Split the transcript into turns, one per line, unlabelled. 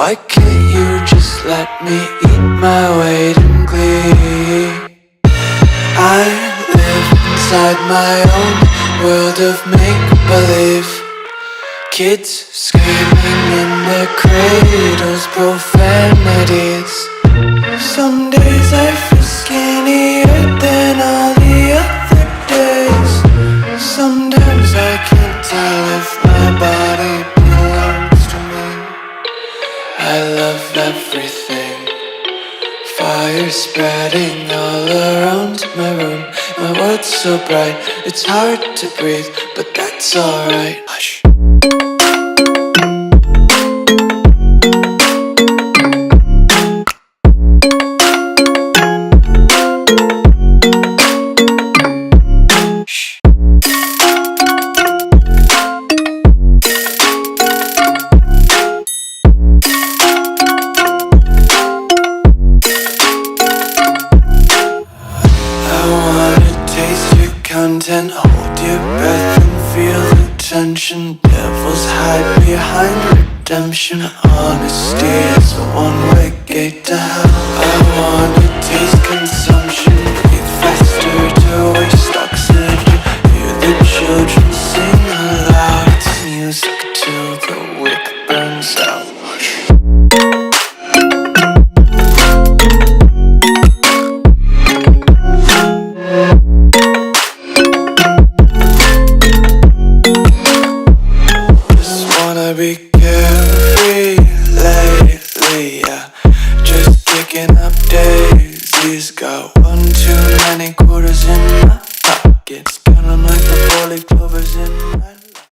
Why can't you just let me eat my weight in glee? I live inside my own world of make-believe. Kids screaming in their cradles, profanities. Some days I feel skinnier than all the other days. Sometimes I can't tell if my body belongs to me. I love everything. Fire spreading all around my room. My world's so bright, it's hard to breathe, but that's alright. Hush. Content, hold your breath and feel the tension. Devils hide behind redemption. Honesty is a one-way gate to hell. I wanna taste consumption, breathe faster to waste oxygen. Hear the children sing aloud. It's music till the wick burns out. Be carefree lately, yeah. Just kicking up daisies. Got one too many quarters in my